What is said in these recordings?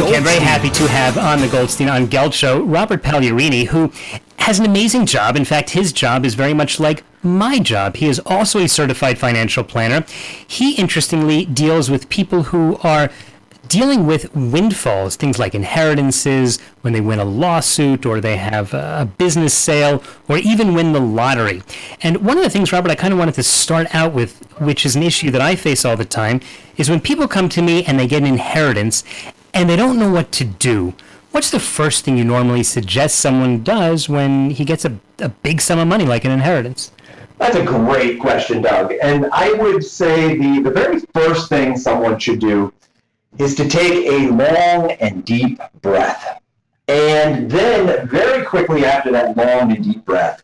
Okay, I'm very happy to have on the Goldstein on Gelt Show, Robert Pagliarini, who has an amazing job. In fact, his job is very much like my job. He is also a certified financial planner. He, interestingly, deals with people who are dealing with windfalls, things like inheritances, when they win a lawsuit or they have a business sale or even win the lottery. And one of the things, Robert, I kind of wanted to start out with, which is an issue that I face all the time, is when people come to me and they get an inheritance and they don't know what to do. What's the first thing you normally suggest someone does when he gets a big sum of money like an inheritance? That's a great question, Doug. And I would say the very first thing someone should do is to take a long and deep breath. And then very quickly after that long and deep breath,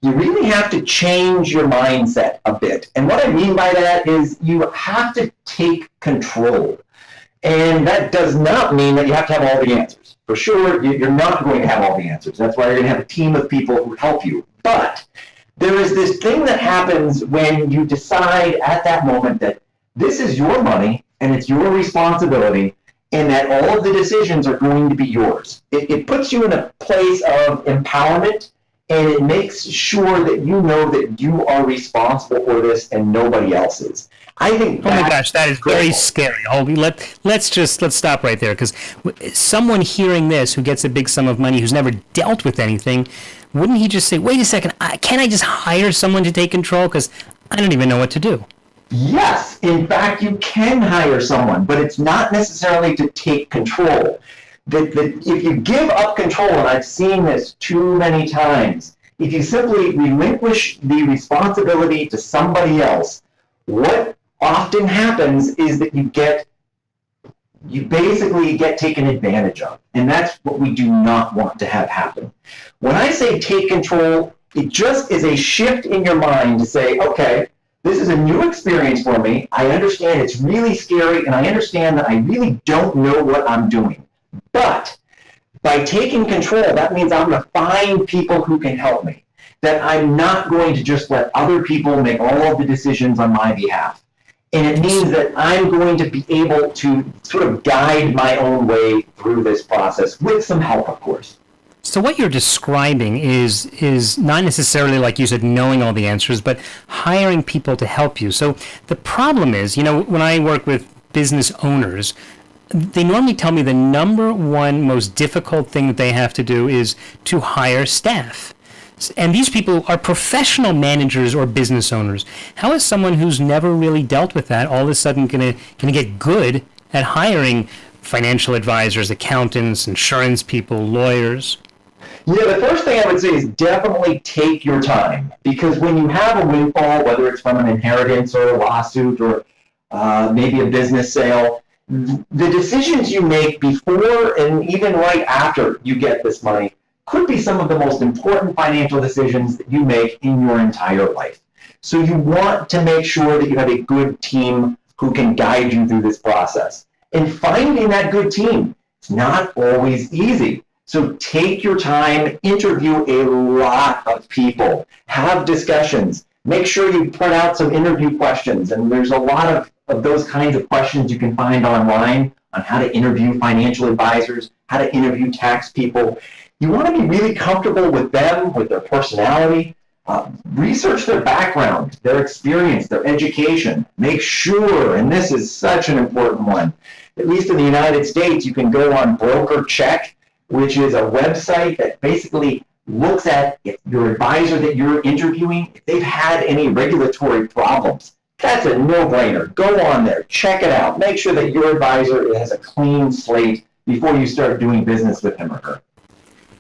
you really have to change your mindset a bit. And what I mean by that is you have to take control. And that does not mean that you have to have all the answers. For sure, you're not going to have all the answers. That's why you're going to have a team of people who help you. But there is this thing that happens when you decide at that moment that this is your money and it's your responsibility, and that all of the decisions are going to be yours. It puts you in a place of empowerment, and it makes sure that you know that you are responsible for this and nobody else is. I think. Oh my gosh, that is very scary. Let's stop right there, because someone hearing this who gets a big sum of money who's never dealt with anything, wouldn't he just say, "Wait a second, can't I just hire someone to take control? Because I don't even know what to do." Yes, in fact, you can hire someone, but it's not necessarily to take control. If you give up control, and I've seen this too many times, if you simply relinquish the responsibility to somebody else, what often happens is that you basically get taken advantage of. And that's what we do not want to have happen. When I say take control, it just is a shift in your mind to say, okay, this is a new experience for me. I understand it's really scary, and I understand that I really don't know what I'm doing. But by taking control, that means I'm going to find people who can help me. That I'm not going to just let other people make all of the decisions on my behalf. And it means that I'm going to be able to sort of guide my own way through this process with some help, of course. So what you're describing is not necessarily, like you said, knowing all the answers, but hiring people to help you. So the problem is, when I work with business owners, they normally tell me the number one most difficult thing that they have to do is to hire staff. And these people are professional managers or business owners. How is someone who's never really dealt with that all of a sudden going to get good at hiring financial advisors, accountants, insurance people, lawyers? Yeah, the first thing I would say is definitely take your time, because when you have a windfall, whether it's from an inheritance or a lawsuit or maybe a business sale, the decisions you make before and even right after you get this money could be some of the most important financial decisions that you make in your entire life. So you want to make sure that you have a good team who can guide you through this process. And finding that good team, it's not always easy. So take your time, interview a lot of people, have discussions, make sure you print out some interview questions. And there's a lot of those kinds of questions you can find online on how to interview financial advisors, how to interview tax people. You want to be really comfortable with them, with their personality. Research their background, their experience, their education. Make sure, and this is such an important one, at least in the United States, you can go on Broker Check, which is a website that basically looks at if your advisor that you're interviewing, if they've had any regulatory problems. That's a no-brainer. Go on there, check it out. Make sure that your advisor has a clean slate before you start doing business with him or her.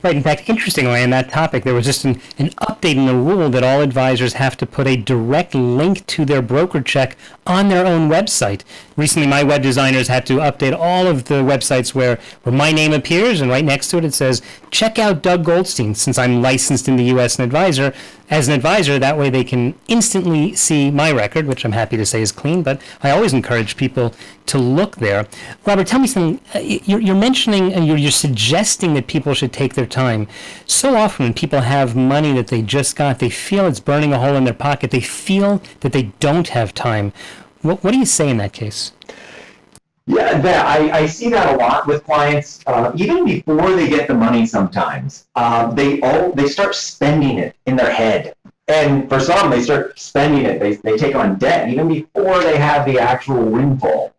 Right. In fact, interestingly, on that topic, there was just an update in the rule that all advisors have to put a direct link to their broker check on their own website. Recently, my web designers had to update all of the websites where my name appears, and right next to it, it says, check out Doug Goldstein, since I'm licensed in the U.S. as an advisor. That way they can instantly see my record, which I'm happy to say is clean, but I always encourage people to look there. Robert, tell me something. You're mentioning and you're suggesting that people should take their time. So often when people have money that they just got, they feel it's burning a hole in their pocket. They feel that they don't have time. What do you say in that case? Yeah, I see that a lot with clients. Even before they get the money, sometimes they start spending it in their head, and for some, they start spending it. They take on debt even before they have the actual windfall.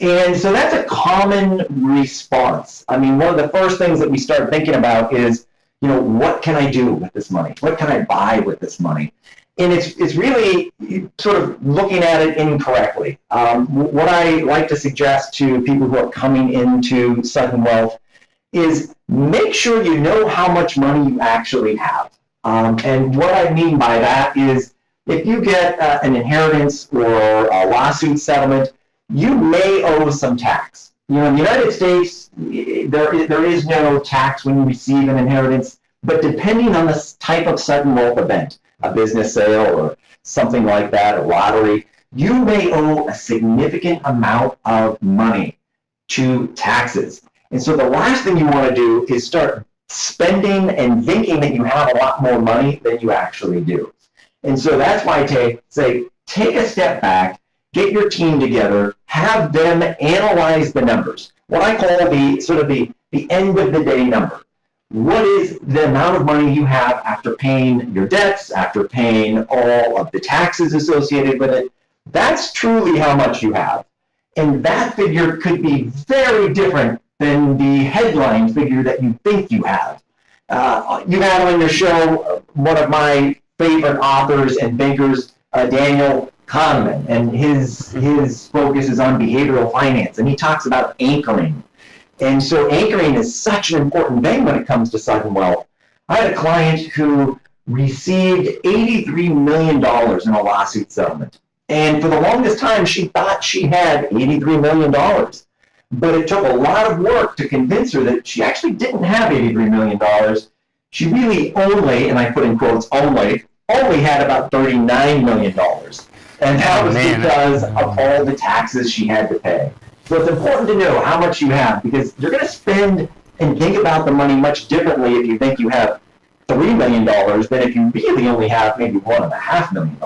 And so that's a common response. I mean, one of the first things that we start thinking about is, what can I do with this money? What can I buy with this money? And it's really sort of looking at it incorrectly. What I like to suggest to people who are coming into sudden wealth is make sure you know how much money you actually have. And what I mean by that is if you get an inheritance or a lawsuit settlement, you may owe some tax. In the United States, there is no tax when you receive an inheritance, but depending on the type of sudden wealth event, a business sale or something like that, a lottery, you may owe a significant amount of money to taxes. And so the last thing you want to do is start spending and thinking that you have a lot more money than you actually do. And so that's why I say take a step back, get your team together, have them analyze the numbers. What I call the end of the day number. What is the amount of money you have after paying your debts, after paying all of the taxes associated with it? That's truly how much you have. And that figure could be very different than the headline figure that you think you have. You had on your show one of my favorite authors and thinkers, Daniel Kahneman, and his focus is on behavioral finance, and he talks about anchoring. And so anchoring is such an important thing when it comes to sudden wealth. I had a client who received $83 million in a lawsuit settlement. And for the longest time, she thought she had $83 million. But it took a lot of work to convince her that she actually didn't have $83 million. She really only, and I put in quotes, only had about $39 million. And that was because of all the taxes she had to pay. So it's important to know how much you have, because you're going to spend and think about the money much differently if you think you have $3 million than if you really only have maybe $1.5 million.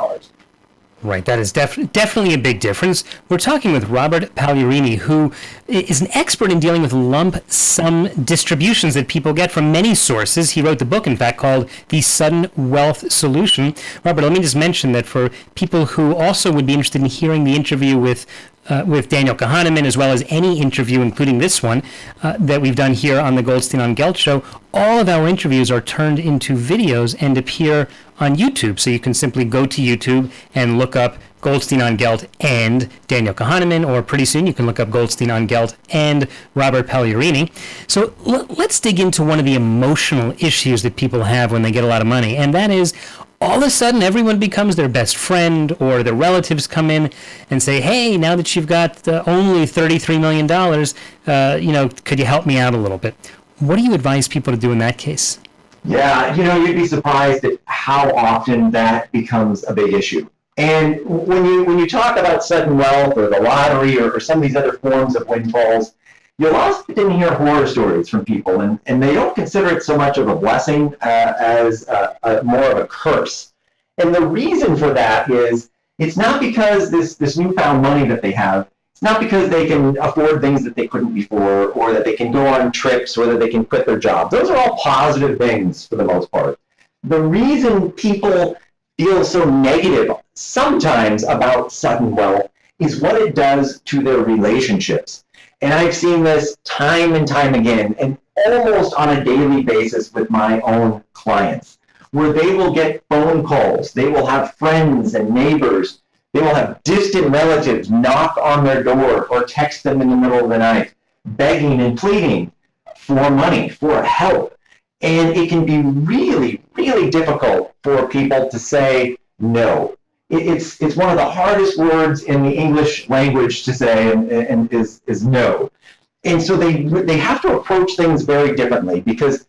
Right, that is definitely a big difference. We're talking with Robert Pagliarini, who is an expert in dealing with lump sum distributions that people get from many sources. He wrote the book, in fact, called The Sudden Wealth Solution. Robert, let me just mention that for people who also would be interested in hearing the interview with Daniel Kahneman, as well as any interview, including this one, that we've done here on the Goldstein on Gelt Show, all of our interviews are turned into videos and appear on YouTube. So you can simply go to YouTube and look up Goldstein on Gelt and Daniel Kahneman, or pretty soon you can look up Goldstein on Gelt and Robert Pagliarini. So let's dig into one of the emotional issues that people have when they get a lot of money, and that is all of a sudden everyone becomes their best friend, or their relatives come in and say, hey, now that you've got only $33 million, could you help me out a little bit? What do you advise people to do in that case? Yeah, you'd be surprised at how often that becomes a big issue. And when you talk about sudden wealth or the lottery or some of these other forms of windfalls, you'll often hear horror stories from people, and they don't consider it so much of a blessing as more of a curse. And the reason for that is it's not because this newfound money that they have, it's not because they can afford things that they couldn't before, or that they can go on trips, or that they can quit their job. Those are all positive things for the most part. The reason people feel so negative sometimes about sudden wealth is what it does to their relationships. And I've seen this time and time again, and almost on a daily basis with my own clients, where they will get phone calls, they will have friends and neighbors, they will have distant relatives knock on their door or text them in the middle of the night, begging and pleading for money, for help. And it can be really, really difficult for people to say no. It's one of the hardest words in the English language to say, and is no. And so they have to approach things very differently, because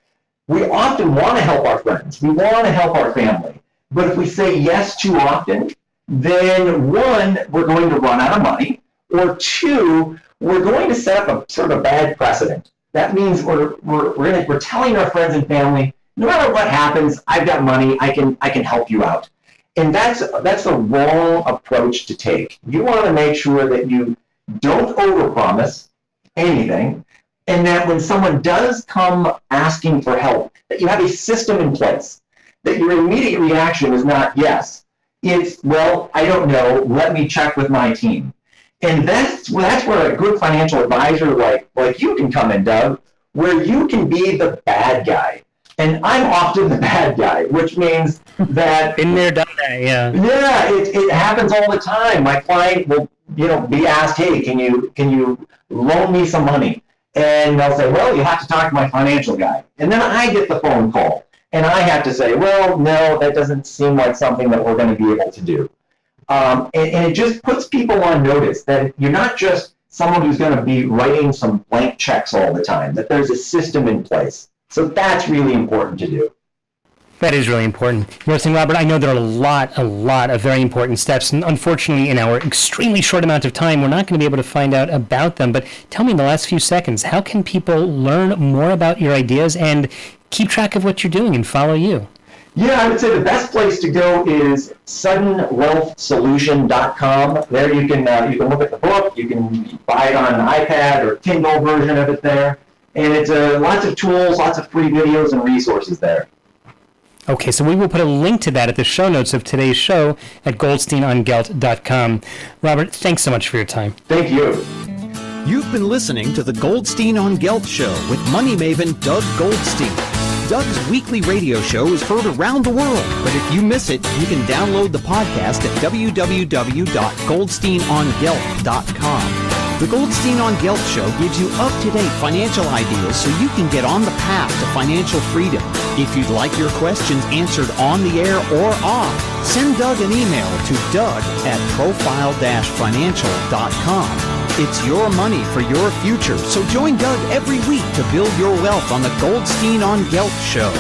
we often want to help our friends. We want to help our family. But if we say yes too often, then one, we're going to run out of money, or two, we're going to set up a sort of a bad precedent. That means we're telling our friends and family, no matter what happens, I've got money, I can help you out. And that's the wrong approach to take. You want to make sure that you don't overpromise anything, and that when someone does come asking for help, that you have a system in place, that your immediate reaction is not yes. It's, well, I don't know, let me check with my team. And that's where a good financial advisor like you can come in, Doug, where you can be the bad guy. And I'm often the bad guy, which means that... Been there, done that, yeah. Yeah, it happens all the time. My client will, be asked, hey, can you loan me some money? And they'll say, well, you have to talk to my financial guy. And then I get the phone call, and I have to say, well, no, that doesn't seem like something that we're going to be able to do. And it just puts people on notice that you're not just someone who's going to be writing some blank checks all the time, that there's a system in place. So that's really important to do. That is really important. Robert, I know there are a lot of very important steps, and unfortunately, in our extremely short amount of time, we're not going to be able to find out about them. But tell me in the last few seconds, how can people learn more about your ideas and keep track of what you're doing and follow you? Yeah, I would say the best place to go is suddenwealthsolution.com. There you can look at the book, you can buy it on an iPad or Kindle version of it there. And it's lots of tools, lots of free videos and resources there. Okay, so we will put a link to that at the show notes of today's show at goldsteinongelt.com. Robert, thanks so much for your time. Thank you. You've been listening to the Goldstein on Gelt Show with money maven Doug Goldstein. Doug's weekly radio show is heard around the world, but if you miss it, you can download the podcast at www.goldsteinongelt.com. The Goldstein on Gelt Show gives you up-to-date financial ideas so you can get on the path to financial freedom. If you'd like your questions answered on the air or off, send Doug an email to doug@profile-financial.com. It's your money for your future, so join Doug every week to build your wealth on the Goldstein on Gelt Show.